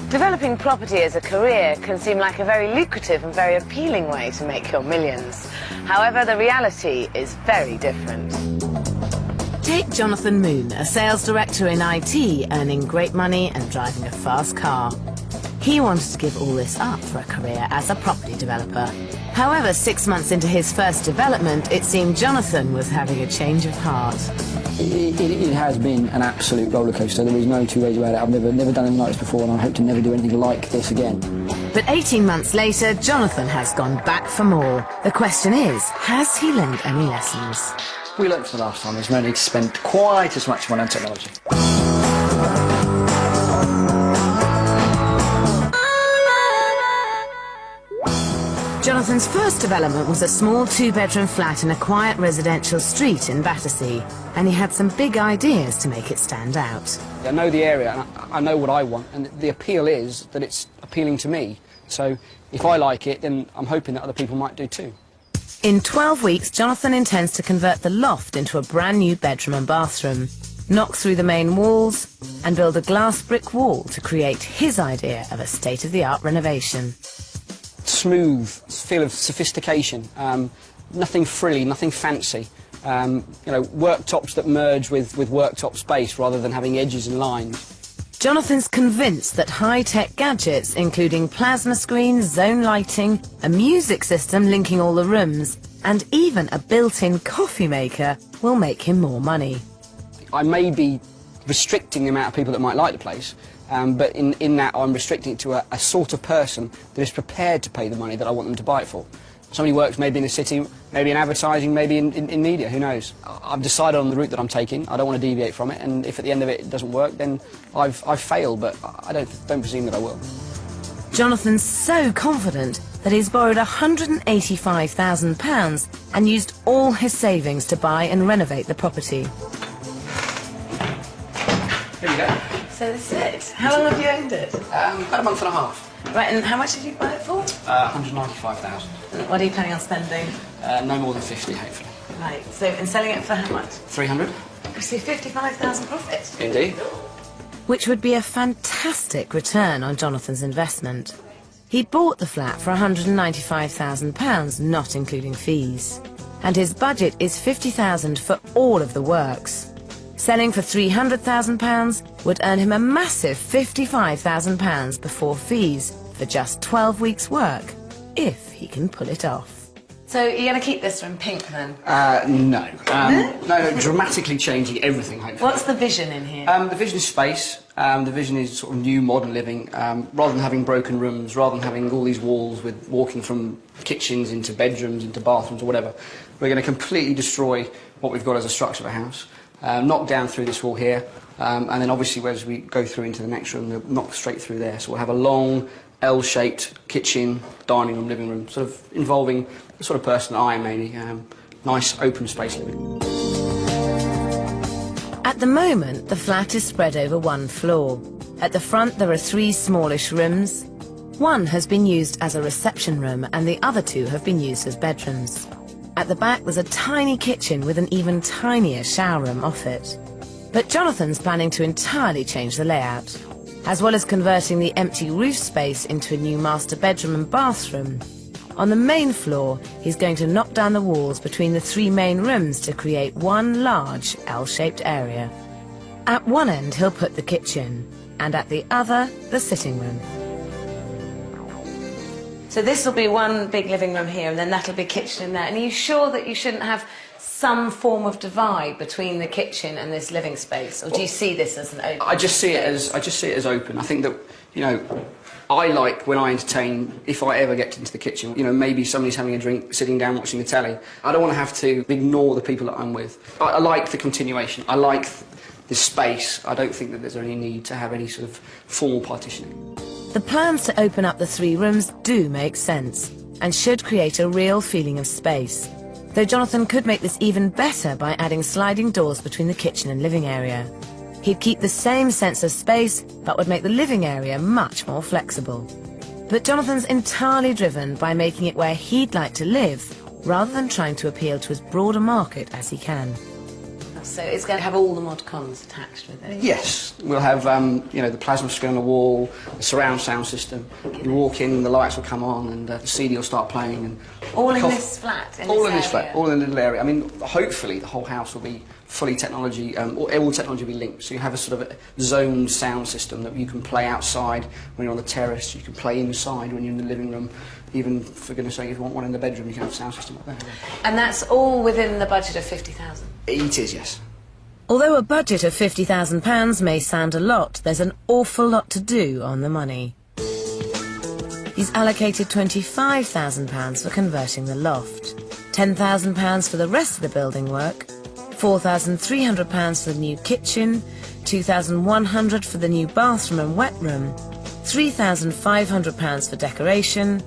Developing property as a career can seem like a very lucrative and very appealing way to make your millions. However, the reality is very different. Take Jonathon Moon, a sales director in IT, earning great money and driving a fast car. He wanted to give all this up for a career as a property developer. However, 6 months into his first development, it seemed Jonathon was having a change of heart. It has been an absolute rollercoaster. There is no two ways about it. I've never done anything like this before, and I hope to never do anything like this again. But 18 months later, Jonathon has gone back for more. The question is, has he learned any lessons? We learnt from the last time. There's no need to spend quite as much money on technology. Jonathon's first development was a small two-bedroom flat in a quiet residential street in Battersea, and he had some big ideas to make it stand out. I know the area, and I know what I want, and the appeal is that it's appealing to me. So if I like it, then I'm hoping that other people might do too. In 12 weeks, Jonathon intends to convert the loft into a brand new bedroom and bathroom, knock through the main walls, and build a glass brick wall to create his idea of a state-of-the-art renovation. Smooth, feel of sophistication, nothing frilly, nothing fancy. You know, worktops that merge with worktop space rather than having edges and lines. Jonathon's convinced that high-tech gadgets, including plasma screens, zone lighting, a music system linking all the rooms, and even a built-in coffee maker, will make him more money. I may be restricting the amount of people that might like the place, but in that I'm restricting it to a sort of person that is prepared to pay the money that I want them to buy it for. Somebody works maybe in the city, maybe in advertising, maybe in media, who knows. I've decided on the route that I'm taking. I don't want to deviate from it, and if at the end of it doesn't work, then I've failed, but I don't presume that I will. Jonathon's so confident that he's borrowed £185,000 and used all his savings to buy and renovate the property. Here we go. So this is it. How long have you owned it? About a month and a half. Right, and how much did you buy it for? 195,000. What are you planning on spending? No more than 50, hopefully. Right, so and selling it for how much? 300. You see 55,000 profit. Indeed. Which would be a fantastic return on Jonathon's investment. He bought the flat for £195,000, not including fees. And his budget is £50,000 for all of the works. Selling for £300,000 would earn him a massive £55,000 before fees for just 12 weeks' work, if he can pull it off. So you're going to keep this room pink then? No. No, dramatically changing everything, hopefully. What's the vision in here? The vision is space. The vision is sort of new, modern living. Rather than having broken rooms, rather than having all these walls with walking from kitchens into bedrooms, into bathrooms or whatever, we're going to completely destroy what we've got as a structure of a house. Knock down through this wall here, and then obviously as we go through into the next room, we'll knock straight through there. So we'll have a long L-shaped kitchen, dining room, living room, sort of involving the sort of person I am mainly. Nice open space living. At the moment, the flat is spread over one floor. At the front there are 3 smallish rooms. One has been used as a reception room and the other 2 have been used as bedrooms. At the back there's a tiny kitchen with an even tinier shower room off it. But Jonathon's planning to entirely change the layout. As well as converting the empty roof space into a new master bedroom and bathroom, on the main floor he's going to knock down the walls between the 3 main rooms to create one large L-shaped area. At one end he'll put the kitchen, and at the other the sitting room. So this will be one big living room here, and then that'll be kitchen in there. And are you sure that you shouldn't have some form of divide between the kitchen and this living space, or do you see this as an open? I just see it as open. I think that, you know, I like when I entertain, if I ever get into the kitchen, you know, maybe somebody's having a drink, sitting down watching the telly. I don't want to have to ignore the people that I'm with. I like the continuation. I like the space. I don't think that there's any need to have any sort of formal partitioning. The plans to open up the 3 rooms do make sense and should create a real feeling of space. Though Jonathon could make this even better by adding sliding doors between the kitchen and living area. He'd keep the same sense of space, but would make the living area much more flexible. But Jonathon's entirely driven by making it where he'd like to live, rather than trying to appeal to as broad a market as he can. So it's going to have all the mod cons attached with it. Yes, we'll have the plasma screen on the wall, the surround sound system. You walk in, the lights will come on, and the CD will start playing. And all in this flat. All in this flat. All in a little area. I mean, hopefully the whole house will be fully technology, or all technology will be linked. So you have a sort of a zoned sound system that you can play outside when you're on the terrace. You can play inside when you're in the living room. Even, for goodness sake, if you want one in the bedroom, you can have a sound system up there. And that's all within the budget of 50,000? It is, yes. Although a budget of £50,000 may sound a lot, there's an awful lot to do on the money. He's allocated £25,000 for converting the loft, £10,000 for the rest of the building work, £4,300 for the new kitchen, £2,100 for the new bathroom and wet room, £3,500 for decoration,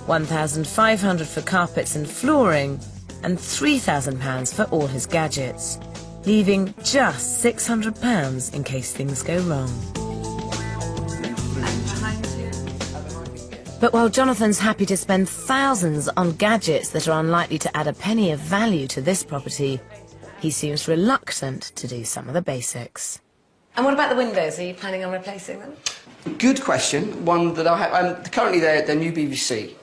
£1,500 for carpets and flooring, and £3,000 for all his gadgets, leaving just £600 in case things go wrong. But while Jonathan's happy to spend thousands on gadgets that are unlikely to add a penny of value to this property, he seems reluctant to do some of the basics. And what about the windows? Are you planning on replacing them? Good question. One that I have. Currently, they're new BBC,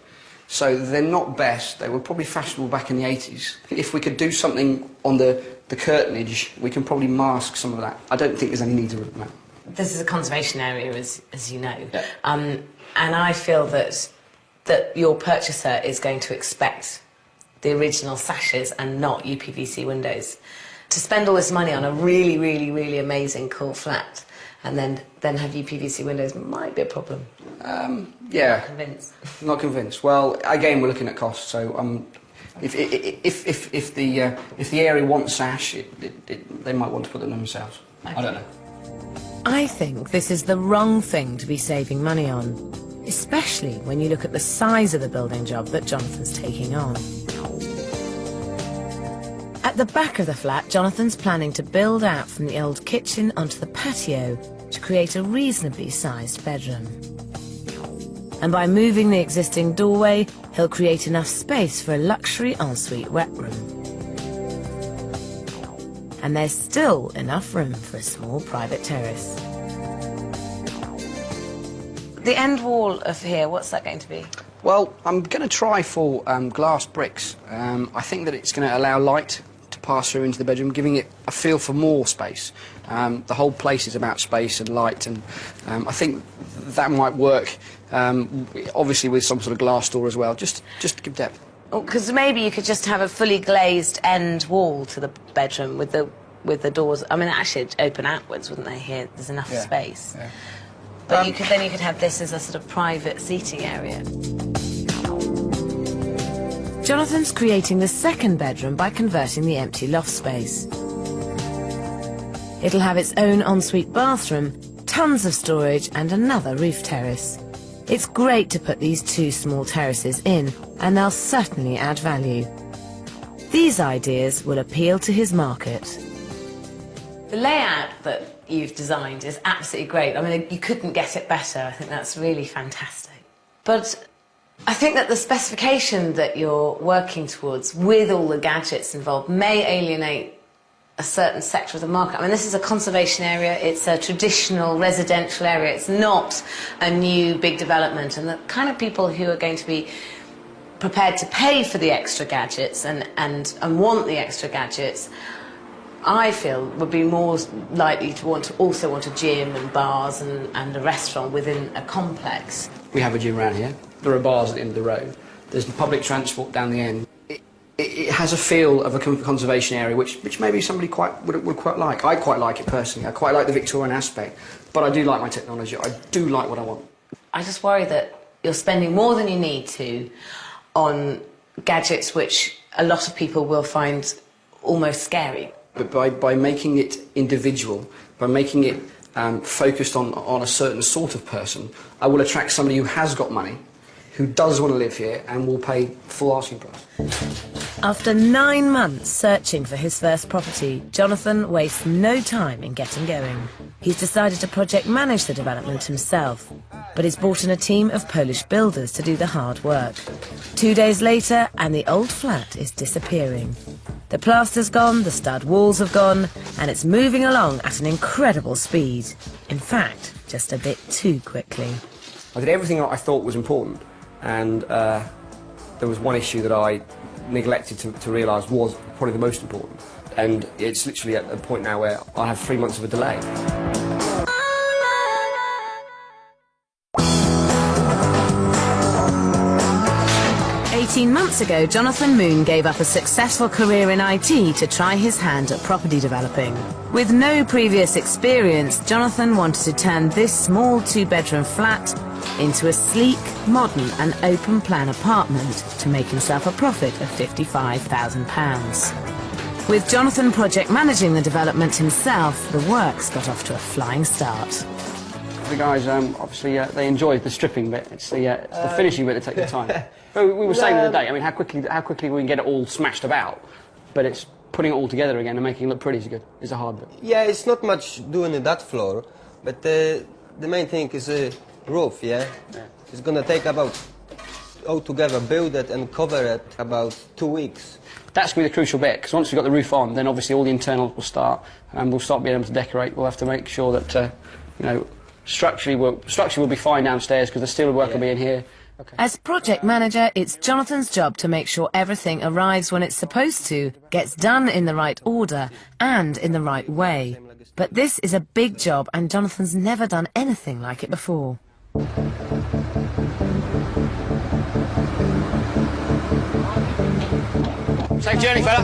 so they're not best. They were probably fashionable back in the 80s. If we could do something on the curtainage, we can probably mask some of that. I don't think there's any need to rip them out. This is a conservation area, as you know, yeah. And I feel that your purchaser is going to expect the original sashes and not UPVC windows. To spend all this money on a really, really, really amazing, cool flat and then have UPVC windows might be a problem. Yeah. Not convinced. Not convinced. Well, again, we're looking at costs. So if the area wants sash, they might want to put them themselves. Okay. I don't know. I think this is the wrong thing to be saving money on, especially when you look at the size of the building job that Jonathan's taking on. At the back of the flat, Jonathan's planning to build out from the old kitchen onto the patio to create a reasonably sized bedroom. And by moving the existing doorway, he'll create enough space for a luxury ensuite wet room. And there's still enough room for a small private terrace. The end wall of here, what's that going to be? Well, I'm going to try for glass bricks. I think that it's going to allow light to pass through into the bedroom, giving it a feel for more space. The whole place is about space and light, and I think that might work, obviously with some sort of glass door as well, just to give depth. Because maybe you could just have a fully glazed end wall to the bedroom with the doors. I mean, actually, it'd open outwards, wouldn't they? Here, there's enough space. Yeah. But you could have this as a sort of private seating area. Jonathan's creating the second bedroom by converting the empty loft space. It'll have its own ensuite bathroom, tons of storage, and another roof terrace. It's great to put these two small terraces in, and they'll certainly add value. These ideas will appeal to his market. The layout that you've designed is absolutely great. I mean, you couldn't get it better. I think that's really fantastic. But I think that the specification that you're working towards, with all the gadgets involved, may alienate a certain sector of the market. I mean, this is a conservation area, it's a traditional residential area, it's not a new big development, and the kind of people who are going to be prepared to pay for the extra gadgets and want the extra gadgets, I feel would be more likely to also want a gym and bars and a restaurant within a complex. We have a gym around here. There are bars at the end of the road. There's public transport down the end. It has a feel of a conservation area, which maybe somebody would quite like. I quite like it personally. I quite like the Victorian aspect, but I do like my technology. I do like what I want. I just worry that you're spending more than you need to on gadgets which a lot of people will find almost scary. But by making it individual, by making it focused on a certain sort of person, I will attract somebody who has got money, who does want to live here and will pay full asking price. After 9 months searching for his first property, Jonathan wastes no time in getting going. He's decided to project manage the development himself, but he's brought in a team of Polish builders to do the hard work. 2 days later, and the old flat is disappearing. The plaster's gone, the stud walls have gone, and it's moving along at an incredible speed. In fact, just a bit too quickly. I did everything I thought was important, and there was one issue that I neglected to realise was probably the most important. And it's literally at a point now where I have 3 months of a delay. Months ago, Jonathon Moon gave up a successful career in IT to try his hand at property developing. With no previous experience, Jonathon wanted to turn this small two-bedroom flat into a sleek, modern and open-plan apartment to make himself a profit of £55,000. With Jonathon project managing the development himself, the works got off to a flying start. The guys, obviously, they enjoyed the stripping bit. It's the finishing bit that takes the time. But we were saying the other day, I mean, how quickly we can get it all smashed about, but it's putting it all together again and making it look pretty is a hard bit. Yeah, it's not much doing in that floor, but the main thing is a roof, yeah? It's gonna take about, altogether, build it and cover it about 2 weeks. That's going to be the crucial bit, because once we've got the roof on, then obviously all the internals will start, and we'll start being able to decorate. We'll have to make sure that, you know, structurally will be fine downstairs, because the steel work will be in here. Okay. As project manager, it's Jonathon's job to make sure everything arrives when it's supposed to, gets done in the right order and in the right way. But this is a big job, and Jonathon's never done anything like it before. Safe journey, fella.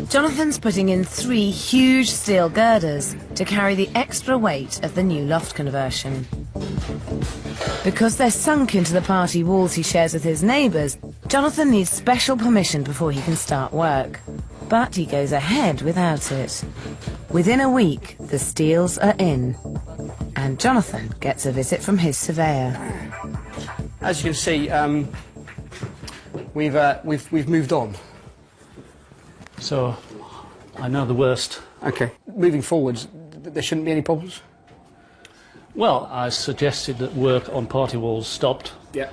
Jonathon's putting in 3 huge steel girders to carry the extra weight of the new loft conversion. Because they're sunk into the party walls he shares with his neighbours, Jonathon needs special permission before he can start work. But he goes ahead without it. Within a week, the steels are in. And Jonathon gets a visit from his surveyor. As you can see, we've moved on. So, I know the worst. Okay. Moving forwards, there shouldn't be any problems? Well, I suggested that work on party walls stopped. Yeah.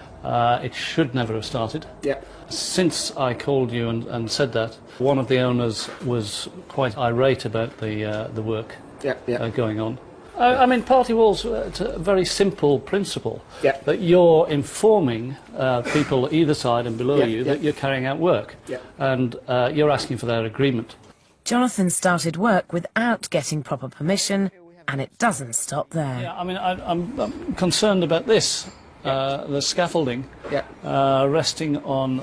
It should never have started. Yeah. Since I called you and said that, one of the owners was quite irate about the work going on. I mean, party walls, it's a very simple principle. Yeah. That you're informing people either side and below you that you're carrying out work. Yeah. And you're asking for their agreement. Jonathon started work without getting proper permission, and it doesn't stop there. Yeah, I mean, I'm concerned about this. The scaffolding resting on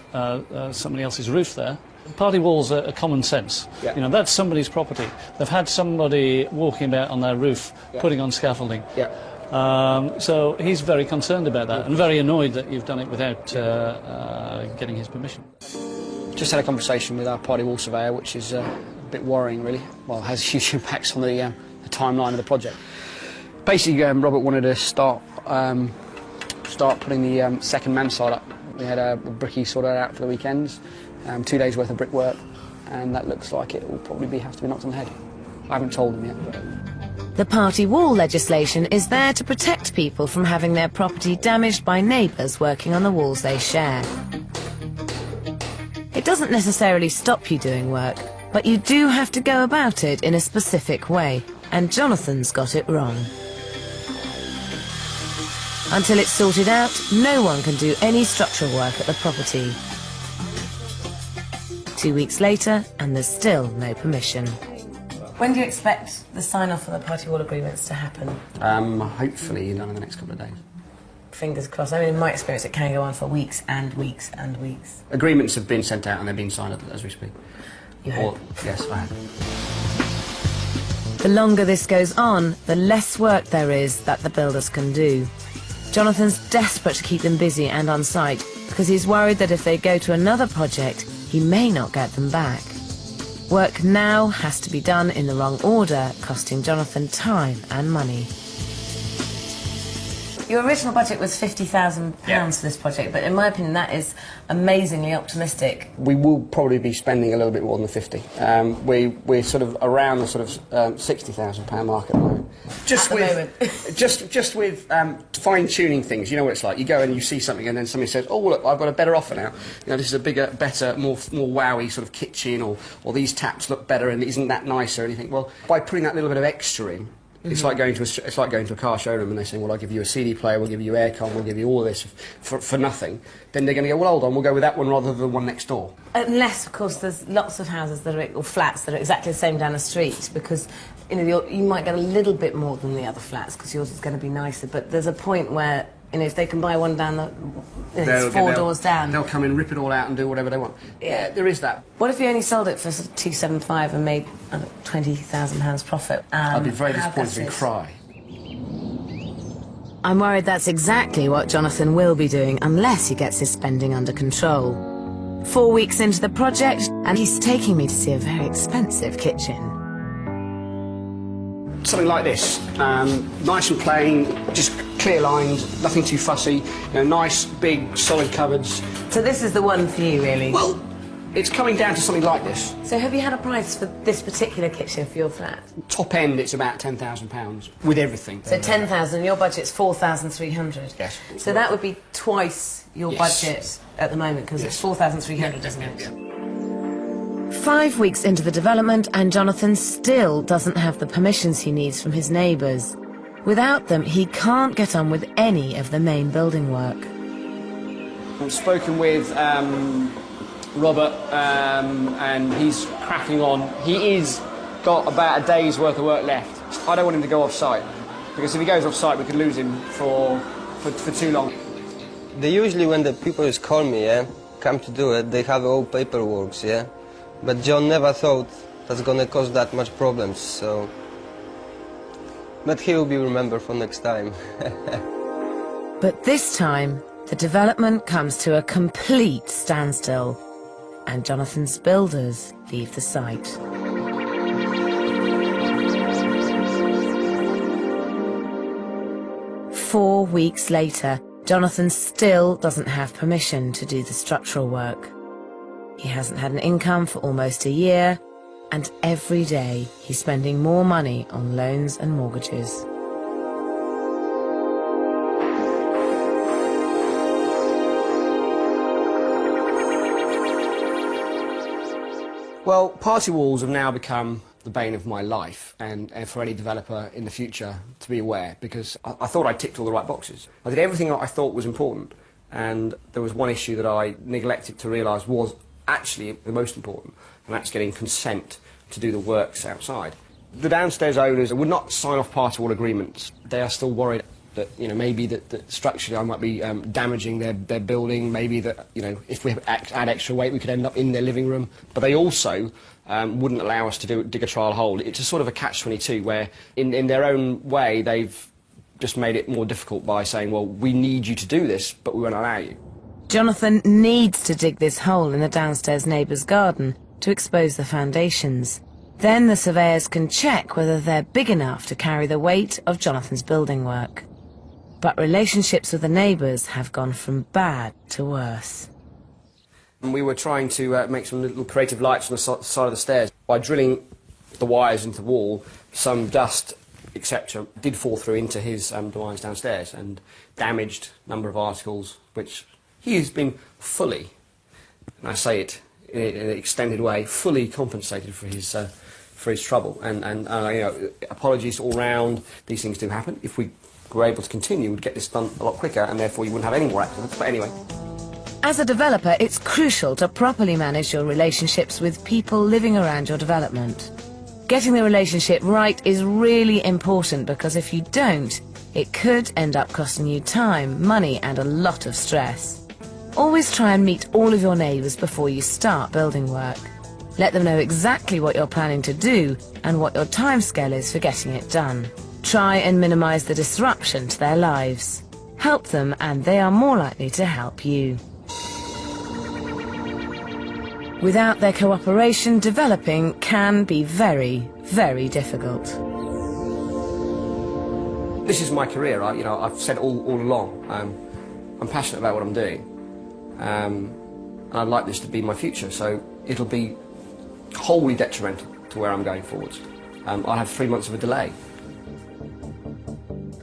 somebody else's roof there. Party walls are common sense. Yeah. You know, that's somebody's property. They've had somebody walking about on their roof, putting on scaffolding. Yeah. So he's very concerned about that and very annoyed that you've done it without getting his permission. Just had a conversation with our party wall surveyor, which is a bit worrying, really. Well, it has huge impacts on the timeline of the project. Basically, Robert wanted to start putting the second mansard up. We had a brickie sorted out for the weekends, 2 days worth of brickwork, and that looks like it will probably have to be knocked on the head. I haven't told them yet. But... The party wall legislation is there to protect people from having their property damaged by neighbours working on the walls they share. It doesn't necessarily stop you doing work, but you do have to go about it in a specific way, and Jonathon's got it wrong. Until it's sorted out, no one can do any structural work at the property. 2 weeks later, and there's still no permission. When do you expect the sign-off of the party wall agreements to happen? Hopefully done in the next couple of days. Fingers crossed. I mean, in my experience, it can go on for weeks and weeks and weeks. Agreements have been sent out and they're being signed as we speak. You hope? Yes, I have. The longer this goes on, the less work there is that the builders can do. Jonathon's desperate to keep them busy and on site because he's worried that if they go to another project, he may not get them back. Work now has to be done in the wrong order, costing Jonathon time and money. Your original budget was £50,000 for this project, but in my opinion that is amazingly optimistic. We will probably be spending a little bit more than the 50. We're sort of around the sort of £60,000 mark at the moment. Just with fine-tuning things. You know what it's like. You go and you see something and then somebody says, oh, look, I've got a better offer now. You know, this is a bigger, better, more wowy sort of kitchen, or these taps look better and isn't that nicer? And you think, well, by putting that little bit of extra in, it's like going to a car showroom and they're saying, well, I'll give you a CD player, we'll give you aircon, we'll give you all this for nothing. Then they're going to go, well, hold on, we'll go with that one rather than the one next door. Unless, of course, there's lots of houses that are, or flats that are exactly the same down the street, because you know you might get a little bit more than the other flats because yours is going to be nicer. But there's a point where, you know, if they can buy one down the, it's 4 doors down, they'll come in, rip it all out, and do whatever they want. Yeah, there is that. What if you only sold it for sort of £275 and made £20,000 profit? I'd be very disappointed and cry. I'm worried that's exactly what Jonathon will be doing unless he gets his spending under control. 4 weeks into the project, and he's taking me to see a very expensive kitchen. Something like this, nice and plain, just clear lines, nothing too fussy, you know, nice, big, solid cupboards. So this is the one for you, really? Well, it's coming down to something like this. So have you had a price for this particular kitchen for your flat? Top end, it's about £10,000 with everything. So 10,000, your budget's 4,300. Yes. So that would be twice your budget at the moment, because it's 4,300, isn't it? Yeah. 5 weeks into the development, and Jonathon still doesn't have the permissions he needs from his neighbours. Without them, he can't get on with any of the main building work. I've spoken with Robert, and he's cracking on. Is got about a day's worth of work left. I don't want him to go off-site, because if he goes off-site, we could lose him for too long. They usually, when the people call me, come to do it, they have all paperwork, But John never thought that's gonna cause that much problems, so... But he will be remembered for next time. But this time, the development comes to a complete standstill, and Jonathon's builders leave the site. Four weeks later, Jonathon still doesn't have permission to do the structural work. He hasn't had an income for almost a year, and every day he's spending more money on loans and mortgages. Well, party walls have now become the bane of my life, and for any developer in the future to be aware, because I thought I ticked all the right boxes. I did everything that I thought was important, and there was one issue that I neglected to realise was actually the most important, and that's getting consent to do the works outside. The downstairs owners would not sign off party wall agreements. They are still worried that, you know, maybe that structurally I might be damaging their building, maybe that, you know, if we add extra weight we could end up in their living room. But they also wouldn't allow us to dig a trial hole. It's a sort of a catch-22 where in their own way they've just made it more difficult by saying, well, we need you to do this, but we won't allow you. Jonathon needs to dig this hole in the downstairs neighbour's garden to expose the foundations. Then the surveyors can check whether they're big enough to carry the weight of Jonathon's building work. But relationships with the neighbours have gone from bad to worse. And we were trying to make some little creative lights on the side of the stairs. By drilling the wires into the wall, some dust, etc., did fall through into his the wires downstairs and damaged a number of articles, which he has been fully, and I say it in an extended way, fully compensated for his trouble. And you know, apologies all round. These things do happen. If we were able to continue, we'd get this done a lot quicker, and therefore you wouldn't have any more accidents. But anyway. As a developer, it's crucial to properly manage your relationships with people living around your development. Getting the relationship right is really important, because if you don't, it could end up costing you time, money, and a lot of stress. Always try and meet all of your neighbours before you start building work. Let them know exactly what you're planning to do and what your timescale is for getting it done. Try and minimise the disruption to their lives. Help them, and they are more likely to help you. Without their cooperation, developing can be very, very difficult. This is my career, right? You know, I've said all along, I'm passionate about what I'm doing, and I'd like this to be my future, so it'll be wholly detrimental to where I'm going forwards. I'll have 3 months of a delay.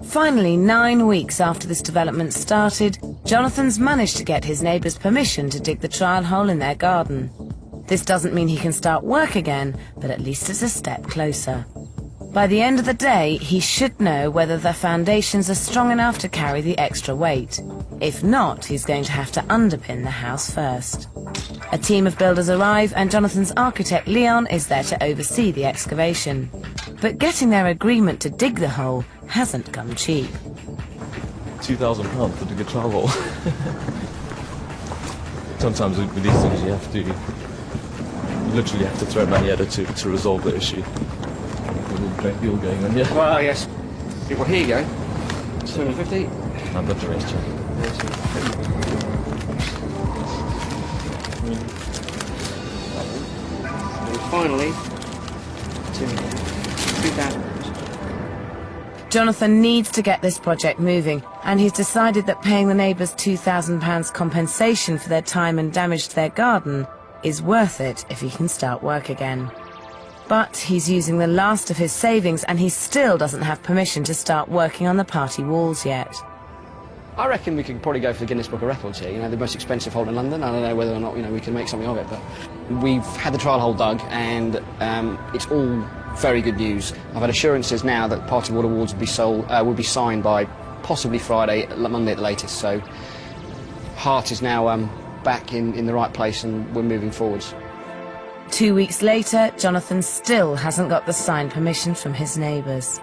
Finally, 9 weeks after this development started, Jonathon's managed to get his neighbours' permission to dig the trial hole in their garden. This doesn't mean he can start work again, but at least it's a step closer. By the end of the day, he should know whether the foundations are strong enough to carry the extra weight. If not, he's going to have to underpin the house first. A team of builders arrive and Jonathon's architect Leon is there to oversee the excavation. But getting their agreement to dig the hole hasn't come cheap. £2,000 to dig a trial hole. Sometimes with these things you literally have to throw money at it to resolve the issue. There's a great deal going on, yeah. Well, yes. Well, here you go. 250. I've got the rest, yeah. And finally, 2,000. Jonathon needs to get this project moving, and he's decided that paying the neighbours £2,000 compensation for their time and damage to their garden is worth it if he can start work again. But he's using the last of his savings and he still doesn't have permission to start working on the party walls yet. I reckon we could probably go for the Guinness Book of Records here, you know, the most expensive hole in London. I don't know whether or not, you know, we can make something of it, but we've had the trial hole dug and it's all very good news. I've had assurances now that party wall awards will be signed by possibly Friday, Monday at the latest, so heart is now back in the right place and we're moving forwards. 2 weeks later, Jonathon still hasn't got the signed permission from his neighbours.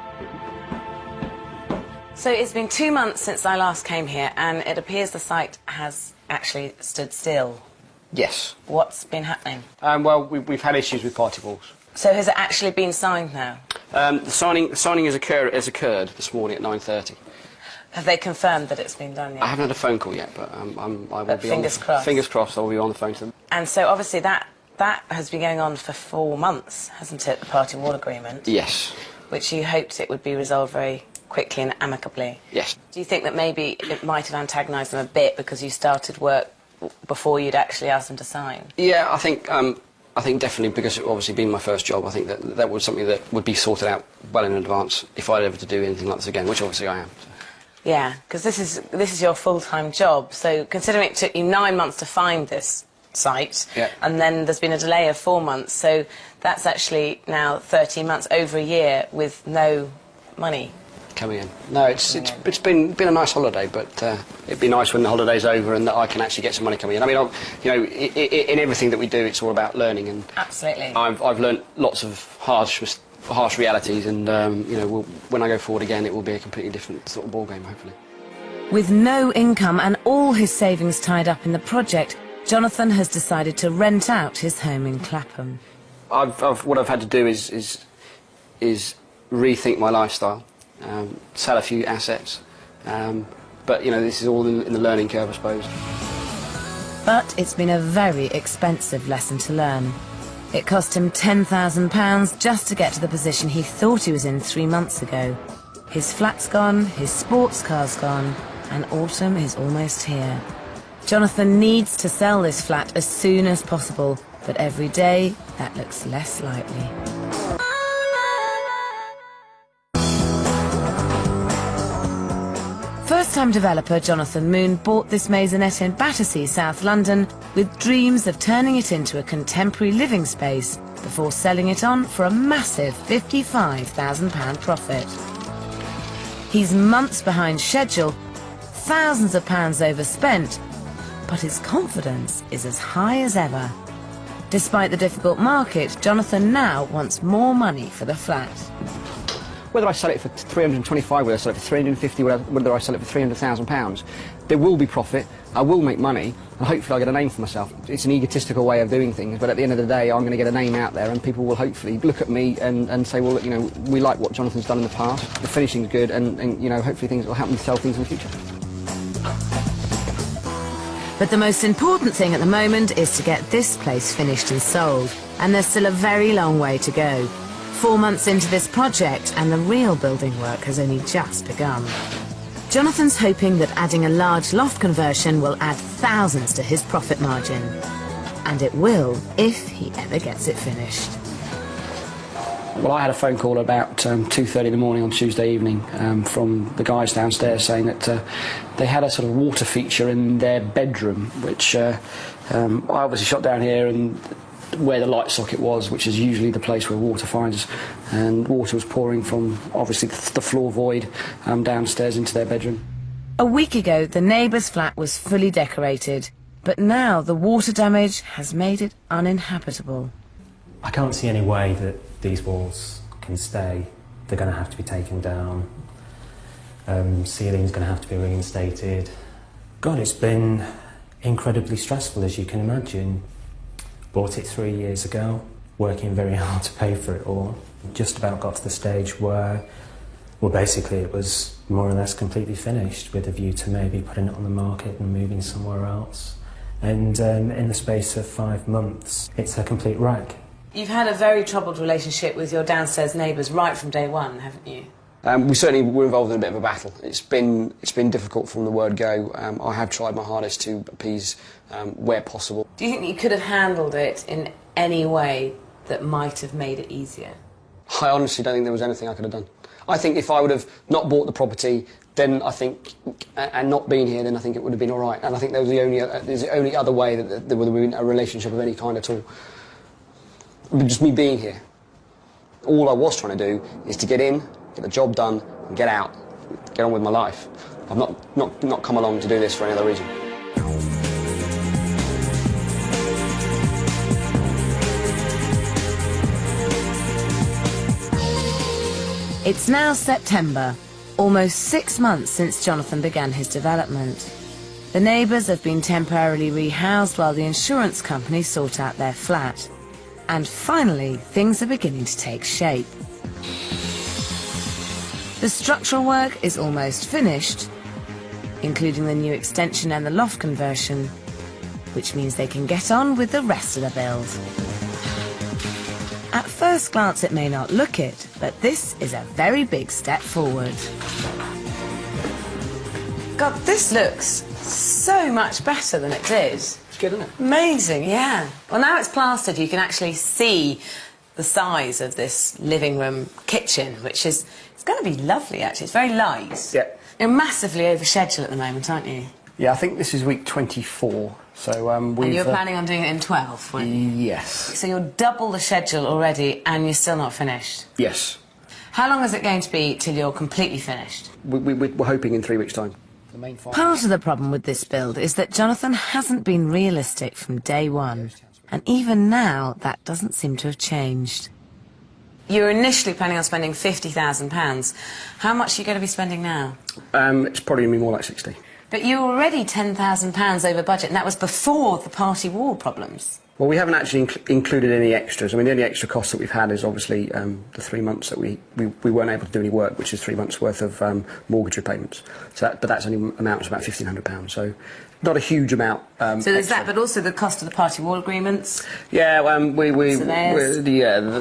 So it's been 2 months since I last came here, and it appears the site has actually stood still. Yes. What's been happening? Well, we've had issues with party walls. So has it actually been signed now? The signing has occurred this morning at 9:30. Have they confirmed that it's been done yet? I haven't had a phone call yet, but I will But be fingers crossed. Fingers crossed, I will be on the phone to them. And so obviously that has been going on for 4 months, hasn't it, the party wall agreement? Yes. Which you hoped it would be resolved very quickly and amicably. Yes. Do you think that maybe it might have antagonised them a bit because you started work before you'd actually asked them to sign? Yeah, I think definitely, because it obviously being my first job, I think that was something that would be sorted out well in advance if I'd ever to do anything like this again, which obviously I am. So. Yeah, because this is your full-time job, so considering it took you 9 months to find this site, yeah. And then there's been a delay of 4 months, so that's actually now 13 months, over a year, with no money coming in. No, it's been a nice holiday, but it'd be nice when the holiday's over and that I can actually get some money coming in. I mean, you know, in everything that we do, it's all about learning, and absolutely. I've learnt lots of harsh realities, and you know, when I go forward again, it will be a completely different sort of ball game, hopefully. With no income and all his savings tied up in the project, Jonathon has decided to rent out his home in Clapham. What I've had to do is rethink my lifestyle, sell a few assets, but you know, this is all in the learning curve, I suppose. But it's been a very expensive lesson to learn. It cost him £10,000 just to get to the position he thought he was in 3 months ago. His flat's gone, his sports car's gone, and autumn is almost here. Jonathon needs to sell this flat as soon as possible, but every day that looks less likely. First-time developer Jonathon Moon bought this maisonette in Battersea, South London, with dreams of turning it into a contemporary living space before selling it on for a massive £55,000 profit. He's months behind schedule, thousands of pounds overspent, but his confidence is as high as ever. Despite the difficult market, Jonathon now wants more money for the flat. Whether I sell it for 325, whether I sell it for 350, whether I sell it for £300,000, there will be profit, I will make money, and hopefully I'll get a name for myself. It's an egotistical way of doing things, but at the end of the day, I'm going to get a name out there, and people will hopefully look at me and say, well, look, you know, we like what Jonathon's done in the past, the finishing's good, and you know, hopefully things will help me sell things in the future. But the most important thing at the moment is to get this place finished and sold, and there's still a very long way to go. 4 months into this project and the real building work has only just begun. Jonathon's hoping that adding a large loft conversion will add thousands to his profit margin. And it will if he ever gets it finished. Well, I had a phone call about 2:30 in the morning on Tuesday evening from the guys downstairs saying that they had a sort of water feature in their bedroom, which I obviously shot down here and where the light socket was, which is usually the place where water finds, and water was pouring from obviously the floor void downstairs into their bedroom. A week ago, the neighbour's flat was fully decorated, but now the water damage has made it uninhabitable. I can't see any way that these walls can stay. They're going to have to be taken down. Ceiling's going to have to be reinstated. God, it's been incredibly stressful, as you can imagine. Bought it 3 years ago, working very hard to pay for it all. Just about got to the stage where, well, basically it was more or less completely finished, with a view to maybe putting it on the market and moving somewhere else. And in the space of 5 months, it's a complete wreck. You've had a very troubled relationship with your downstairs neighbours right from day one, haven't you? We certainly were involved in a bit of a battle. It's been difficult from the word go. I have tried my hardest to appease where possible. Do you think you could have handled it in any way that might have made it easier? I honestly don't think there was anything I could have done. I think if I would have not bought the property, then I think, and not been here, then I think it would have been all right. And I think that was there's the only other way that there would have been a relationship of any kind at all. Just me being here. All I was trying to do is to get in, get the job done, and get out, get on with my life. I've not come along to do this for any other reason. It's now September, almost 6 months since Jonathon began his development. The neighbours have been temporarily rehoused while the insurance company sort out their flat. And finally, things are beginning to take shape. The structural work is almost finished, including the new extension and the loft conversion, which means they can get on with the rest of the build. At first glance it may not look it, but this is a very big step forward. God, this looks so much better than it did. It's good, isn't it? Amazing, yeah. Well, now it's plastered, you can actually see the size of this living room kitchen, which is, it's going to be lovely, actually. It's very light. Yeah. You're massively over schedule at the moment, aren't you? Yeah, I think this is week 24, so we've... And you're planning on doing it in 12, weren't you? Yes. So you're double the schedule already, and you're still not finished? Yes. How long is it going to be till you're completely finished? We're hoping in 3 weeks' time. Part of the problem with this build is that Jonathon hasn't been realistic from day one. And even now, that doesn't seem to have changed. You were initially planning on spending £50,000. How much are you going to be spending now? It's probably going to be more like 60. But you were already £10,000 over budget, and that was before the party wall problems. Well, we haven't actually included any extras. I mean, the only extra cost that we've had is obviously the 3 months that we weren't able to do any work, which is 3 months' worth of mortgage repayments. So but that's only amounts about £1,500. So not a huge amount. So there's extra. that, but also the cost of the party wall agreements. Yeah, Surveyors.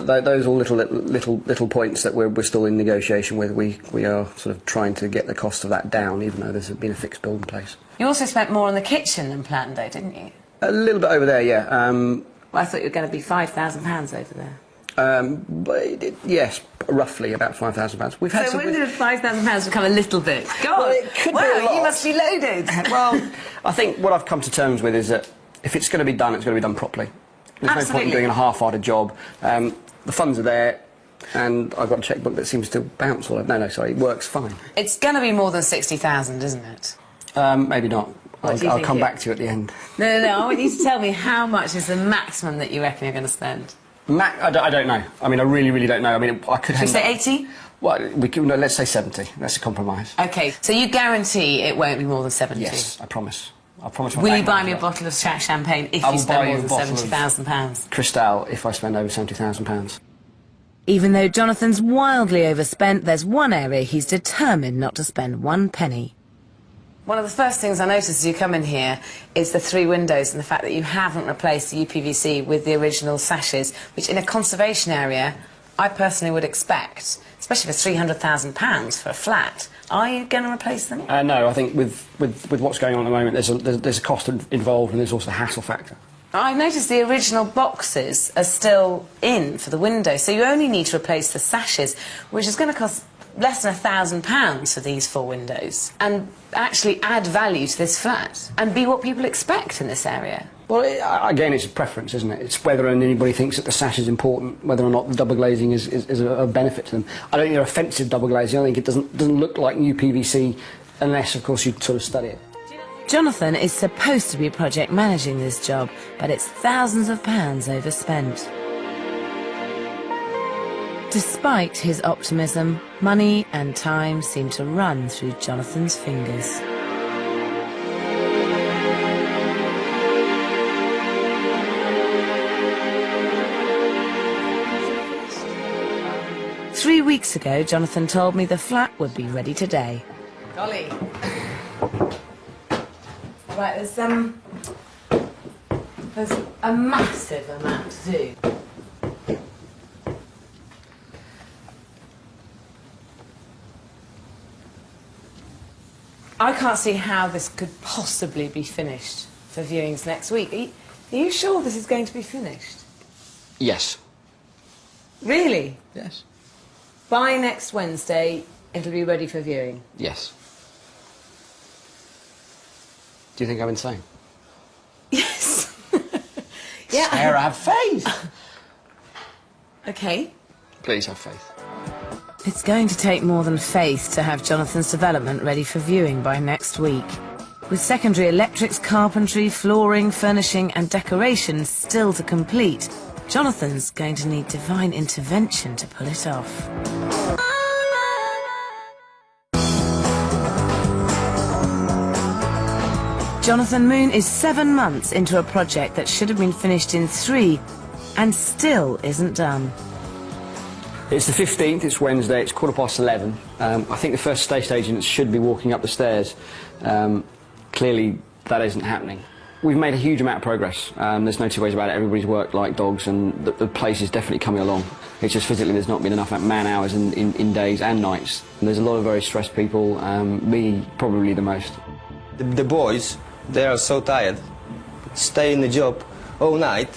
those are all little points that we're still in negotiation with. We are sort of trying to get the cost of that down, even though there's been a fixed bill in place. You also spent more on the kitchen than planned, though, didn't you? A little bit over there, yeah. Well, I thought you were going to be £5,000 over there. Yes, roughly about £5,000. We've had So when did £5,000 become a little bit? God, Well, it could be a wow, lot. you must be loaded. Well, I think what I've come to terms with is that if it's going to be done, it's going to be done properly. There's no point in doing a half-hearted job. The funds are there, and I've got a chequebook that seems to bounce all over. No, sorry, it works fine. It's going to be more than 60,000, isn't it? Maybe not. What do you I'll think come back to you at the end. No, I want you to tell me how much is the maximum that you reckon you're going to spend. I don't know. I mean, I really don't know. I mean, I could... Should we say 80? Well, no, let's say 70. That's a compromise. OK, so you guarantee it won't be more than 70? Yes, I promise. I promise. Will you buy me a bottle of champagne if you spend more than £70,000? Cristal if I spend over £70,000. Even though Jonathon's wildly overspent, there's one area he's determined not to spend one penny. One of the first things I noticed as you come in here is the 3 windows and the fact that you haven't replaced the UPVC with the original sashes, which in a conservation area I personally would expect, especially for £300,000 for a flat. Are you going to replace them? No, I think with what's going on at the moment, there's a cost involved and there's also a hassle factor. I've noticed the original boxes are still in for the windows, so you only need to replace the sashes, which is going to cost less than £1,000 for these 4 windows, and actually add value to this flat and be what people expect in this area. Well, again, it's a preference, isn't it? It's whether anybody thinks that the sash is important, whether or not the double glazing is a benefit to them. I don't think they're offensive double glazing. I think it doesn't look like new PVC unless, of course, you sort of study it. Jonathan is supposed to be project managing this job, but it's thousands of pounds overspent. Despite his optimism, money and time seem to run through Jonathan's fingers. Three weeks ago, Jonathan told me the flat would be ready today. Golly. Right, there's a massive amount to do. I can't see how this could possibly be finished for viewings next week. Are you sure this is going to be finished? Yes. Really? Yes. By next Wednesday, it'll be ready for viewing? Yes. Do you think I'm insane? Yes. Yeah. Sarah, have faith. OK. Please have faith. It's going to take more than faith to have Jonathan's development ready for viewing by next week. With secondary electrics, carpentry, flooring, furnishing and decorations still to complete, Jonathan's going to need divine intervention to pull it off. Jonathon Moon is 7 months into a project that should have been finished in 3 and still isn't done. It's the 15th, it's Wednesday, it's 11:15. I think the first estate agents should be walking up the stairs. Clearly, that isn't happening. We've made a huge amount of progress. There's no two ways about it. Everybody's worked like dogs and the place is definitely coming along. It's just physically there's not been enough man hours in days and nights. And there's a lot of very stressed people, me probably the most. The boys, they are so tired. Stay in the job all night.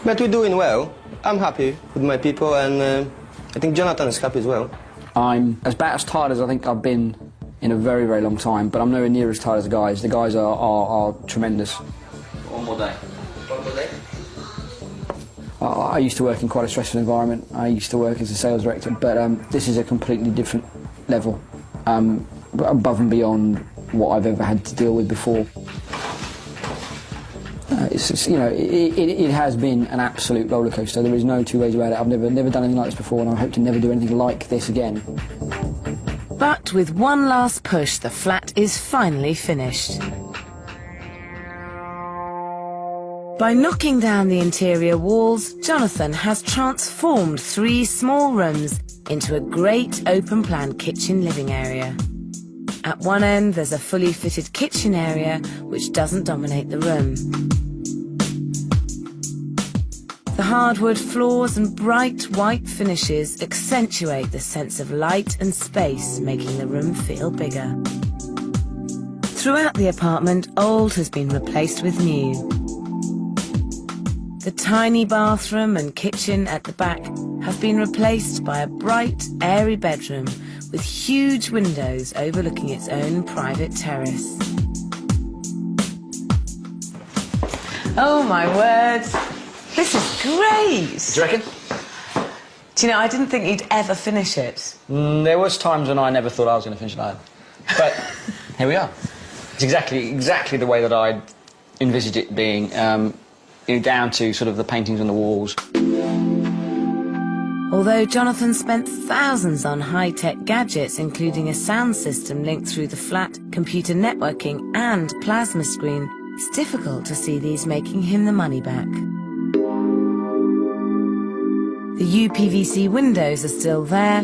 But we're doing well. I'm happy with my people and I think Jonathon is happy as well. I'm about as tired as I think I've been in a very, very long time, but I'm nowhere near as tired as the guys. The guys are tremendous. One more day. One more day? I used to work in quite a stressful environment. I used to work as a sales director, but this is a completely different level, above and beyond what I've ever had to deal with before. You know, it has been an absolute roller coaster. There is no two ways about it. I've never done anything like this before, and I hope to never do anything like this again. But with one last push, the flat is finally finished. By knocking down the interior walls, Jonathon has transformed 3 small rooms into a great open-plan kitchen living area. At one end, there's a fully fitted kitchen area which doesn't dominate the room. The hardwood floors and bright white finishes accentuate the sense of light and space, making the room feel bigger. Throughout the apartment, old has been replaced with new. The tiny bathroom and kitchen at the back have been replaced by a bright, airy bedroom with huge windows overlooking its own private terrace. Oh, my word. This is great. Do you reckon? Do you know, I didn't think you'd ever finish it. There was times when I never thought I was going to finish it either. But here we are. It's exactly the way that I'd envisaged it being, down to sort of the paintings on the walls. Although Jonathon spent thousands on high-tech gadgets, including a sound system linked through the flat, computer networking and plasma screen, it's difficult to see these making him the money back. The UPVC windows are still there.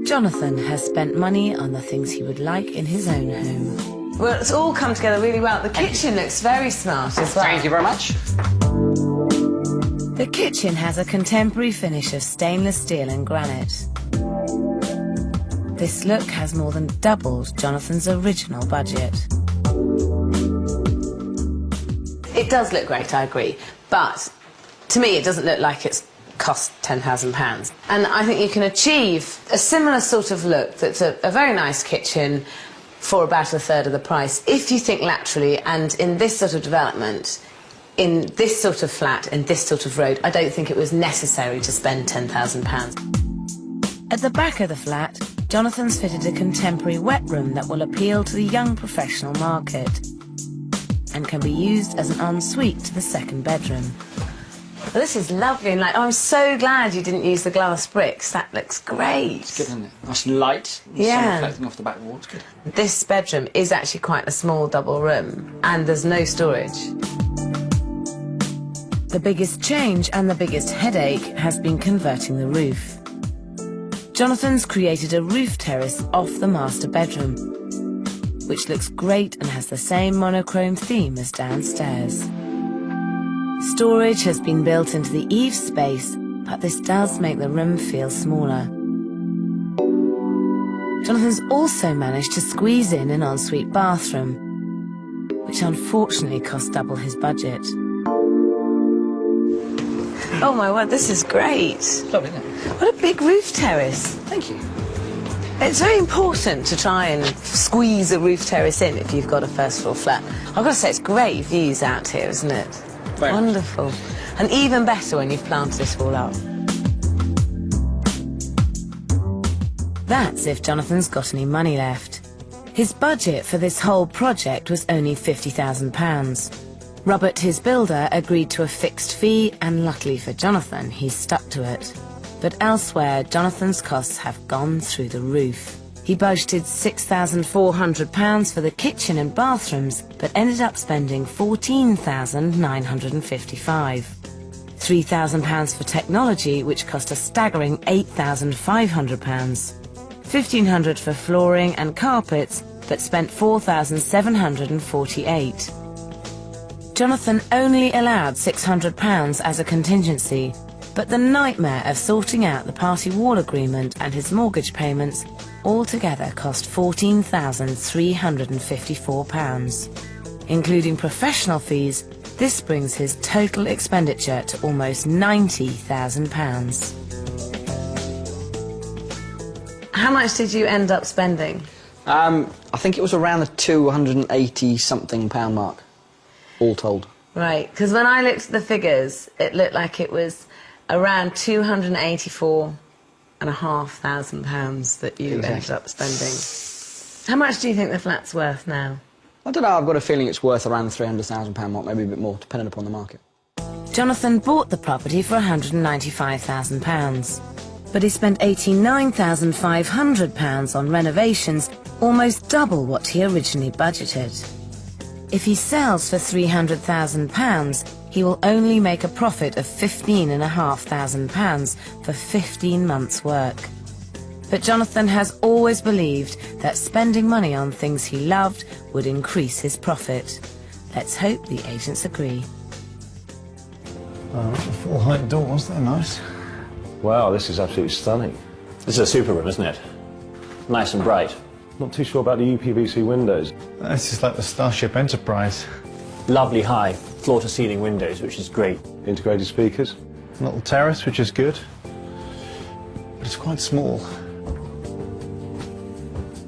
Jonathon has spent money on the things he would like in his own home. Well, it's all come together really well. The kitchen looks very smart as well. Thank you very much. The kitchen has a contemporary finish of stainless steel and granite. This look has more than doubled Jonathan's original budget. It does look great, I agree, but to me it doesn't look like it's cost £10,000. And I think you can achieve a similar sort of look that's a very nice kitchen for about a third of the price if you think laterally, and in this sort of development, in this sort of flat, in this sort of road, I don't think it was necessary to spend £10,000. At the back of the flat, Jonathan's fitted a contemporary wet room that will appeal to the young professional market and can be used as an ensuite to the second bedroom. Well, this is lovely, and I'm so glad you didn't use the glass bricks. That looks great. It's good, isn't it? Nice and light. Yeah. Sun reflecting off the back wall. It's good. This bedroom is actually quite a small double room, and there's no storage. The biggest change and the biggest headache has been converting the roof. Jonathan's created a roof terrace off the master bedroom, which looks great and has the same monochrome theme as downstairs. Storage has been built into the eave space, but this does make the room feel smaller. Jonathan's also managed to squeeze in an ensuite bathroom, which unfortunately cost double his budget. Oh my word, this is great. It's lovely, isn't it? What a big roof terrace. Thank you. It's very important to try and squeeze a roof terrace in if you've got a first floor flat. I've got to say, it's great views out here, isn't it? Very much. Wonderful. And even better when you've planted it all up. That's if Jonathan's got any money left. His budget for this whole project was only £50,000. Robert, his builder, agreed to a fixed fee, and luckily for Jonathan, he's stuck to it. But elsewhere, Jonathan's costs have gone through the roof. He budgeted £6,400 for the kitchen and bathrooms, but ended up spending £14,955. £3,000 for technology, which cost a staggering £8,500. £1,500 for flooring and carpets, but spent £4,748. Jonathan only allowed £600 as a contingency, but the nightmare of sorting out the party wall agreement and his mortgage payments altogether cost £14,354. Including professional fees, this brings his total expenditure to almost £90,000. How much did you end up spending? I think it was around the £280-something mark, all told. Right, because when I looked at the figures, it looked like it was around £284,500 that you ended up spending. How much do you think the flat's worth now? I don't know, I've got a feeling it's worth around the £300,000 mark, maybe a bit more, depending upon the market. Jonathan bought the property for £195,000, but he spent £89,500 on renovations, almost double what he originally budgeted. If he sells for £300,000, he will only make a profit of £15,500 for 15 months' work. But Jonathan has always believed that spending money on things he loved would increase his profit. Let's hope the agents agree. Oh, full-height doors, they're nice. Wow, this is absolutely stunning. This is a super room, isn't it? Nice and bright. Not too sure about the UPVC windows. This is like the Starship Enterprise. Lovely high, floor-to-ceiling windows, which is great. Integrated speakers. A little terrace, which is good. But it's quite small.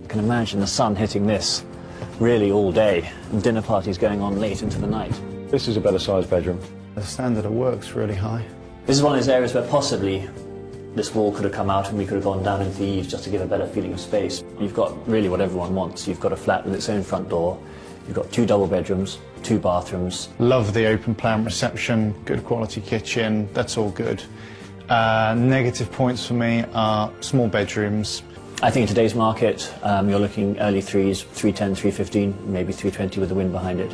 I can imagine the sun hitting this really all day, and dinner parties going on late into the night. This is a better sized bedroom. The standard of work's really high. This is one of those areas where possibly this wall could have come out and we could have gone down into the eaves just to give a better feeling of space. You've got really what everyone wants. You've got a flat with its own front door. You've got 2 double bedrooms, 2 bathrooms. Love the open plan reception, good quality kitchen, that's all good. Negative points for me are small bedrooms. I think in today's market, you're looking early 3s, 310, 315, maybe 320 with the wind behind it.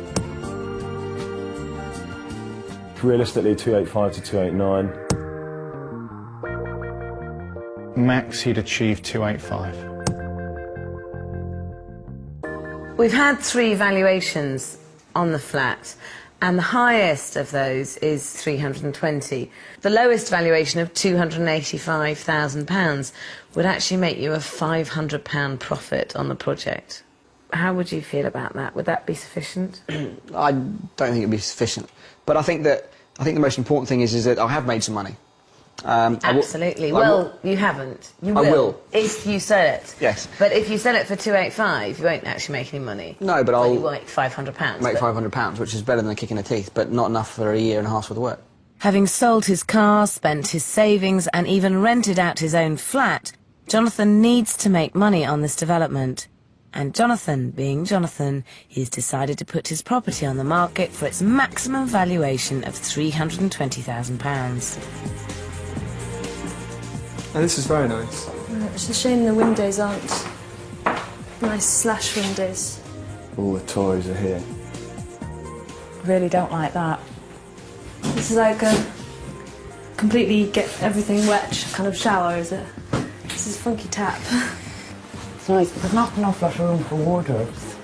Realistically, 285 to 289. Max, he'd achieve 285. We've had 3 valuations on the flat, And the highest of those is 320. The lowest valuation of £285,000 would actually make you a £500 profit on the project. How would you feel about that? Would that be sufficient? I don't think it'd be sufficient. But I think the most important thing is that I have made some money. Absolutely. You haven't. You will. I will. If you sell it. Yes. But if you sell it for 285, you won't actually make any money. No, but I'll... You make £500. Make £500, which is better than a kick in the teeth, but not enough for a year and a half's worth of work. Having sold his car, spent his savings and even rented out his own flat, Jonathon needs to make money on this development. And Jonathon, being Jonathon, he's decided to put his property on the market for its maximum valuation of £320,000. Oh, this is very nice. It's a shame the windows aren't nice slash windows. All the toys are here. Really don't like that. This is like a completely get everything wet kind of shower, is it? This is a funky tap. It's nice, but there's not an awful lot of room for wardrobes.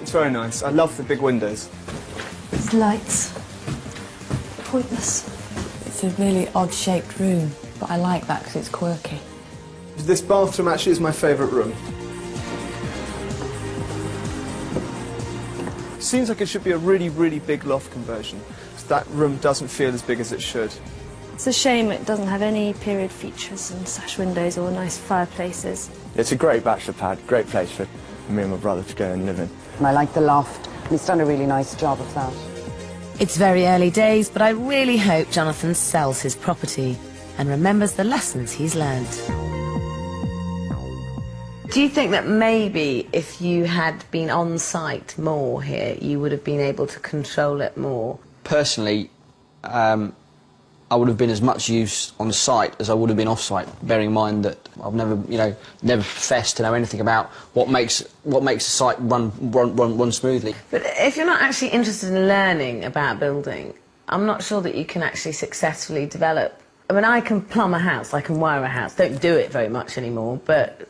It's very nice. I love the big windows. It's lights. Pointless. It's a really odd-shaped room, but I like that because it's quirky. This bathroom actually is my favourite room. Seems like it should be a really, really big loft conversion. So that room doesn't feel as big as it should. It's a shame it doesn't have any period features and sash windows or nice fireplaces. It's a great bachelor pad, great place for me and my brother to go and live in. And I like the loft. He's done a really nice job of that. It's very early days, but I really hope Jonathon sells his property and remembers the lessons he's learned. Do you think that maybe if you had been on site more here, you would have been able to control it more? Personally, I would have been as much use on site as I would have been off-site, bearing in mind that I've never professed to know anything about what makes a site run smoothly. But if you're not actually interested in learning about building, I'm not sure that you can actually successfully develop. I mean, I can plumb a house, I can wire a house. Don't do it very much anymore, but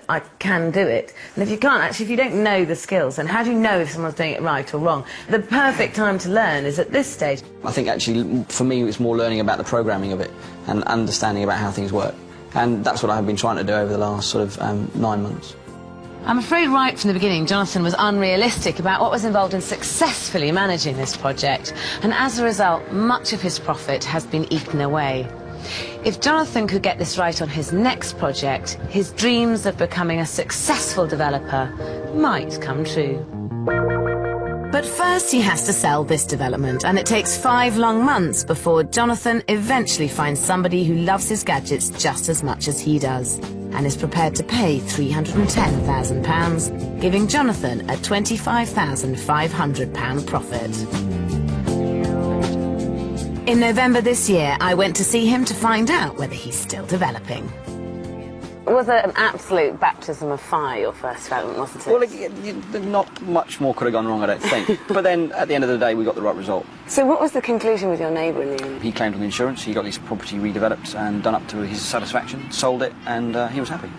I can do it. And if you can't, actually, if you don't know the skills, then how do you know if someone's doing it right or wrong? The perfect time to learn is at this stage. I think actually, for me, it's more learning about the programming of it and understanding about how things work. And that's what I've been trying to do over the last sort of 9 months. I'm afraid right from the beginning, Jonathon was unrealistic about what was involved in successfully managing this project. And as a result, much of his profit has been eaten away. If Jonathon could get this right on his next project, his dreams of becoming a successful developer might come true. But first he has to sell this development, and it takes 5 long months before Jonathon eventually finds somebody who loves his gadgets just as much as he does, and is prepared to pay £310,000, giving Jonathon a £25,500 profit. In November this year, I went to see him to find out whether he's still developing. Was it an absolute baptism of fire, your first development, wasn't it? Well, not much more could have gone wrong, I don't think. But then, at the end of the day, we got the right result. So what was the conclusion with your neighbour in the end? He claimed on the insurance, he got his property redeveloped and done up to his satisfaction, sold it, and he was happy.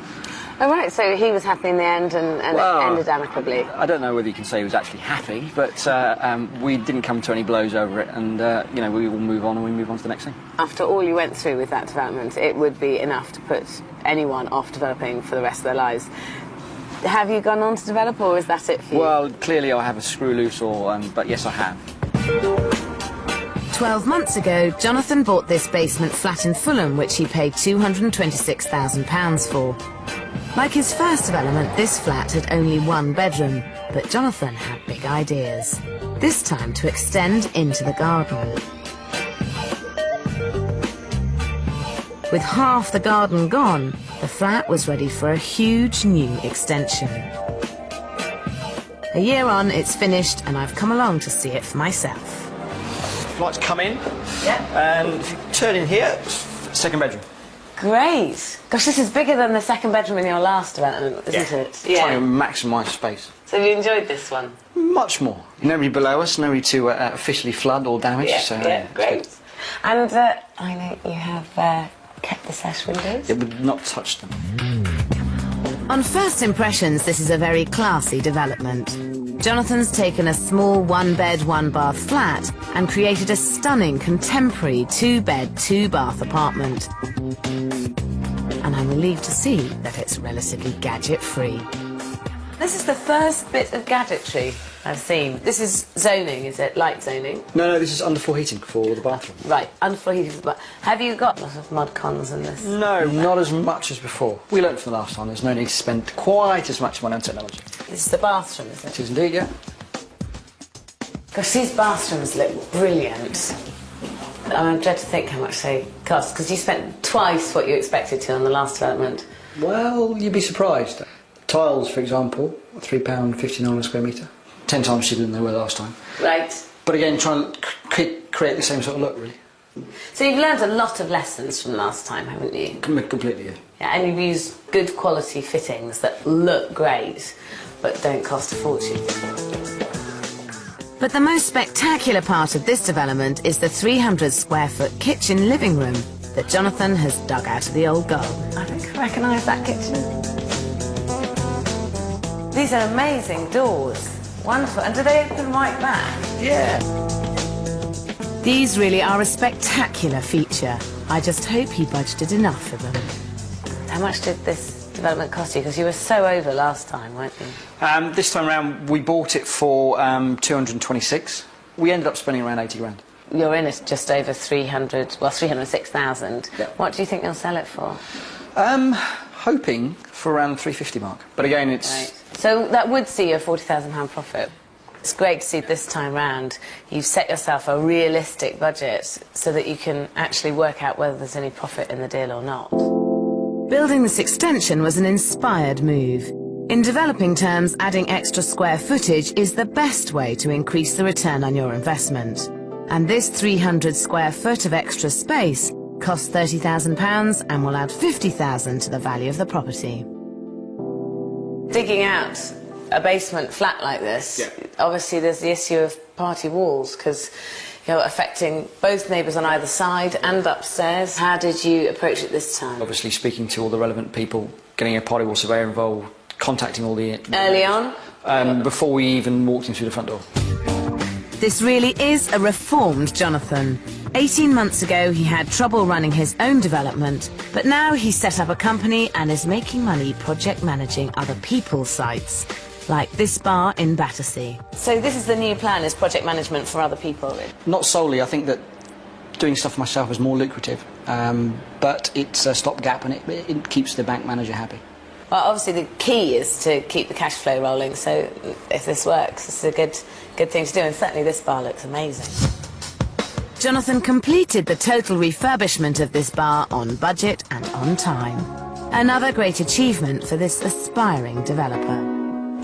Oh, right, so he was happy in the end and well, it ended amicably. I don't know whether you can say he was actually happy, but we didn't come to any blows over it, and, we will move on and we move on to the next thing. After all you went through with that development, it would be enough to put anyone off developing for the rest of their lives. Have you gone on to develop, or is that it for you? Well, clearly I have a screw loose, but yes, I have. 12 months ago, Jonathon bought this basement flat in Fulham, which he paid £226,000 for. Like his first development, this flat had only 1 bedroom, but Jonathon had big ideas. This time to extend into the garden. With half the garden gone, the flat was ready for a huge new extension. A year on, it's finished, and I've come along to see it for myself. Lights come in. Yeah. And if you turn in here, second bedroom. Great. Gosh, this is bigger than the second bedroom in your last development, isn't it? Yeah. Trying to maximise space. So have you enjoyed this one? Much more. Nobody below us, nobody to officially flood or damage. Yeah, so, great. And I know you have kept the sash windows. It would not touch them. On first impressions, this is a very classy development. Jonathan's taken a small one-bed, one-bath flat and created a stunning contemporary two-bed, two-bath apartment. And I'm relieved to see that it's relatively gadget-free. This is the first bit of gadgetry I've seen. This is zoning, is it? Light zoning? No, this is underfloor heating for the bathroom. Right, underfloor heating for the bathroom. Have you got a lot of mod cons in this? No, not as much as before. We learnt from the last time, there's no need to spend quite as much money on technology. This is the bathroom, is it? It is indeed, yeah. Gosh, these bathrooms look brilliant. I dread to think how much they cost, because you spent twice what you expected to on the last development. Well, you'd be surprised. Tiles, for example, £3.59 a square metre. 10 times cheaper than they were last time. Right. But again, trying to create the same sort of look, really. So you've learned a lot of lessons from last time, haven't you? Completely, yeah. Yeah, and you've used good quality fittings that look great, but don't cost a fortune. But the most spectacular part of this development is the 300-square-foot kitchen living room that Jonathan has dug out of the old garden. I don't recognise that kitchen. These are amazing doors. Wonderful. And do they open right back? Yeah. These really are a spectacular feature. I just hope he budgeted enough for them. How much did this development cost you? Because you were so over last time, weren't you? This time around, we bought it for 226. We ended up spending around 80 grand. You're in it just over 306,000. Yeah. What do you think you'll sell it for? Hoping for around the 350 mark. But again, it's... Right. So that would see a £40,000 profit. It's great to see this time round you've set yourself a realistic budget so that you can actually work out whether there's any profit in the deal or not. Building this extension was an inspired move. In developing terms, adding extra square footage is the best way to increase the return on your investment. And this 300 square foot of extra space costs £30,000 and will add £50,000 to the value of the property. Digging out a basement flat like this, obviously there's the issue of party walls, because you're affecting both neighbours on either side and upstairs. How did you approach it this time? Obviously speaking to all the relevant people, getting a party wall surveyor involved, contacting all the... Early on? Before we even walked in through the front door. This really is a reformed Jonathan. 18 months ago, he had trouble running his own development, but now he's set up a company and is making money project managing other people's sites, like this bar in Battersea. So this is the new plan, is project management for other people? Not solely. I think that doing stuff for myself is more lucrative, but it's a stopgap and it keeps the bank manager happy. Well, obviously the key is to keep the cash flow rolling, so if this works, it's a good thing to do, and certainly this bar looks amazing. Jonathan completed the total refurbishment of this bar on budget and on time. Another great achievement for this aspiring developer.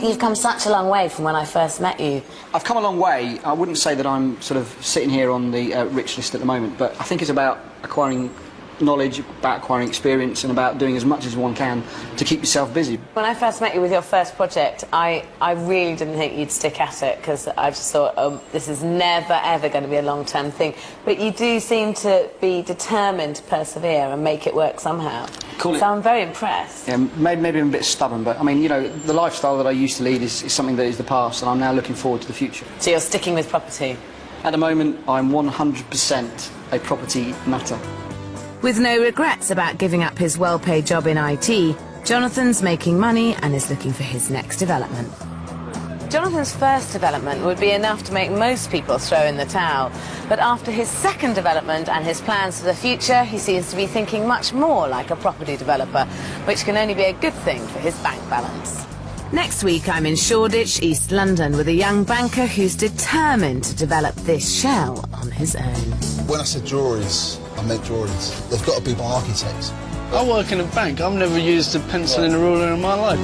You've come such a long way from when I first met you. I've come a long way. I wouldn't say that I'm sort of sitting here on the rich list at the moment, but I think it's about acquiring knowledge, about acquiring experience, and about doing as much as one can to keep yourself busy. When I first met you with your first project, I really didn't think you'd stick at it, because I just thought, oh, this is never ever going to be a long-term thing. But you do seem to be determined to persevere and make it work somehow. Cool. So I'm very impressed. Yeah, maybe I'm a bit stubborn, but I mean, you know, the lifestyle that I used to lead is something that is the past, and I'm now looking forward to the future. So you're sticking with property? At the moment, I'm 100% a property nutter. With no regrets about giving up his well-paid job in IT, Jonathan's making money and is looking for his next development. Jonathan's first development would be enough to make most people throw in the towel. But after his second development and his plans for the future, he seems to be thinking much more like a property developer, which can only be a good thing for his bank balance. Next week, I'm in Shoreditch, East London, with a young banker who's determined to develop this shell on his own. When I said drawings, I meant drawings. They've got to be by architects. I work in a bank. I've never used a pencil and a ruler in my life.